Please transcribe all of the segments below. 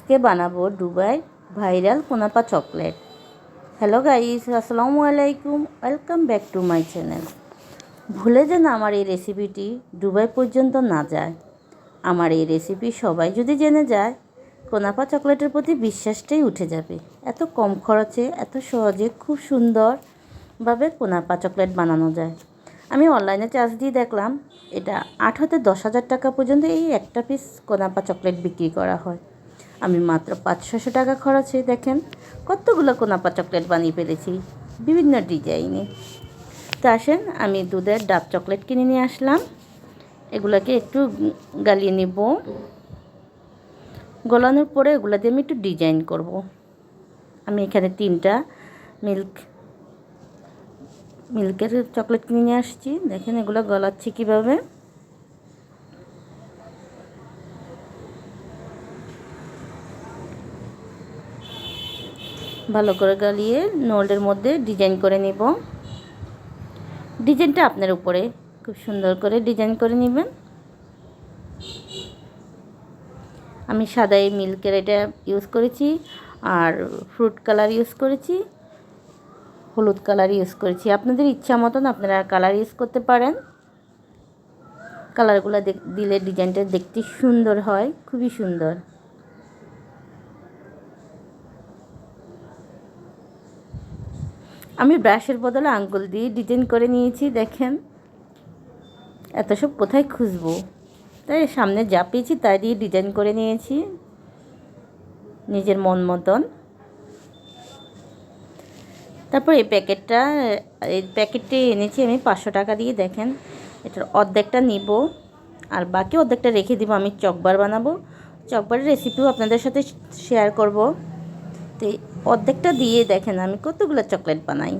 আজকে বানাবো Dubai viral kunafa chocolate. Hello guys, আসসালামু আলাইকুম, welcome back to my channel. ভুলে যেন আমার এই রেসিপিটি দুবাই পর্যন্ত না যায়। আমার এই রেসিপি সবাই যদি জেনে যায়, কোনাপা চকলেটের প্রতি বিশ্বাসটাই উঠে যাবে। এত কম খরচে, এত সহজে, খুব সুন্দরভাবে কোনাপা চকলেট বানানো যায়। আমি অনলাইনে চার্জ দিয়ে দেখলাম, এটা 8 হতে 10,000 টাকা পর্যন্ত এই একটা পিস কোনাপা চকলেট বিক্রি করা হয়। আমি মাত্র 500-600 টাকা খরচে দেখেন কতগুলো কোনাপা চকলেট বানিয়ে ফেলেছি, বিভিন্ন ডিজাইনে। তো আসেন, আমি দুধের ডার্ক চকলেট কিনে নিয়ে আসলাম। এগুলোকে একটু গালিয়ে নিব। গলানোর পরে এগুলো দিয়ে আমি একটু ডিজাইন করব। আমি এখানে 3টা মিল্কের চকলেট কিনে নিয়ে আসছি। দেখেন এগুলো গলাচ্ছি কীভাবে। ভালো করে গালিয়ে মোল্ডের মধ্যে ডিজাইন করে নিব। ডিজাইনটা আপনার উপরে, খুব সুন্দর করে ডিজাইন করে নেবেন। আমি সাদাই মিল্কের এটা ইউজ করেছি, আর ফ্রুট কালার ইউজ করেছি, হলুদ কালার ইউজ করেছি। আপনাদের ইচ্ছা মতন আপনারা কালার ইউজ করতে পারেন। কালারগুলো দিলে ডিজাইনটা দেখতে সুন্দর হয়, খুবই সুন্দর। আমি ব্রাশের বদলে আঙ্গুল দিয়ে ডিজাইন করে নিয়েছি। দেখেন এত সব কোথায় খুঁজবো, তাই সামনে যা পেয়েছি তাই দিয়ে ডিজাইন করে নিয়েছি নিজের মন মতন। তারপর এই প্যাকেটটি এনেছি আমি 500 টাকা দিয়ে। দেখেন এটার অর্ধেকটা নিব, আর বাকি অর্ধেকটা রেখে দিব। আমি চকবার বানাবো, চকবারের রেসিপিও আপনাদের সাথে শেয়ার করব। তো অর্ধেকটা দিয়ে দেখেন আমি কতগুলো চকলেট বানাই।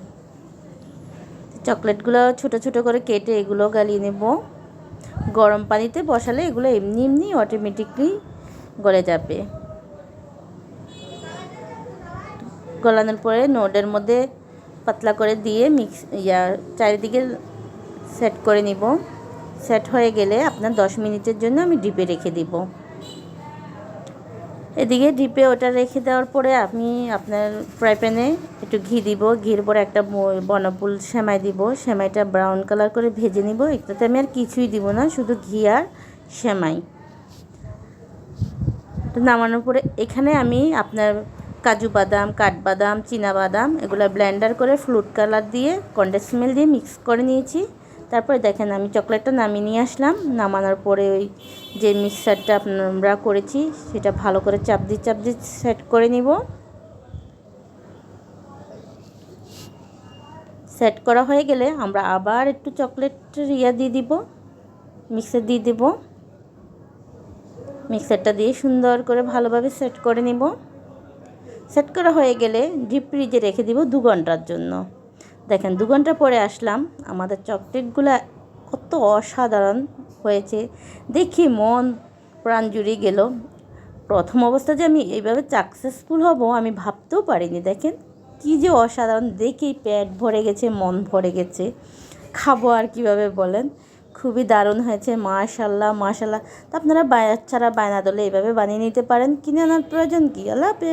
চকলেটগুলো ছোট ছোট করে কেটে এগুলো গালিয়ে নেব। গরম পানিতে বসালে এগুলো এমনি এমনি অটোমেটিকলি গলে যাবে। গলানোর পরে নোডের মধ্যে পাতলা করে দিয়ে চারিদিকে সেট করে নিব। সেট হয়ে গেলে আপনার 10 মিনিটের জন্য আমি ডিপে রেখে দিব। এদিকে ডিপে ওটা রেখে দেওয়ার পরে আমি আপনার ফ্রাই প্যানে একটু ঘি দিব। ঘির পরে একটা বনফুল সেমাই দিব। সেমাইটা ব্রাউন কালার করে ভেজে নিব। এটাতে আমি আর কিছুই দিব না, শুধু ঘি আর সেমাই। তো নামানোর পরে এখানে আমি আপনার কাজু বাদাম, কাঠবাদাম, চীনাবাদাম এগুলো ব্লেন্ডার করে ফ্রুট কালার দিয়ে কনডেন্স মিল্ক দিয়ে মিক্স করে নিয়েছি। তারপরে দেখেন আমি চকলেটটা নামিয়ে নিয়ে আসলাম। নামানোর পরে ওই যে মিক্সারটা আমরা করেছি সেটা ভালো করে চাপ দিয়ে সেট করে নিব। সেট করা হয়ে গেলে আমরা আবার একটু চকলেটের দিয়ে দিব, মিক্সার দিয়ে দিব। মিক্সারটা দিয়ে সুন্দর করে ভালোভাবে সেট করে নিব। সেট করা হয়ে গেলে ডিপ ফ্রিজে রেখে দিব 2 ঘন্টার জন্য। দেখেন 2 ঘন্টা পরে আসলাম, আমাদের চকলেটগুলো কত অসাধারণ হয়েছে। দেখি মন প্রাণ জুড়িয়ে গেল। প্রথম অবস্থা যে আমি এইভাবে সাকসেসফুল হব আমি ভাবতেও পারিনি। দেখেন কি যে অসাধারণ, দেখেই পেট ভরে গেছে, মন ভরে গেছে। খাবো আর কীভাবে বলেন, খুবই দারুণ হয়েছে। মাশাল্লাহ মাশাল্লাহ। তো আপনারা বাচ্চারা বায়না দলে এইভাবে বানিয়ে নিতে পারেন, কিনে আনার প্রয়োজন কি। আল্লাহ হাফেজ।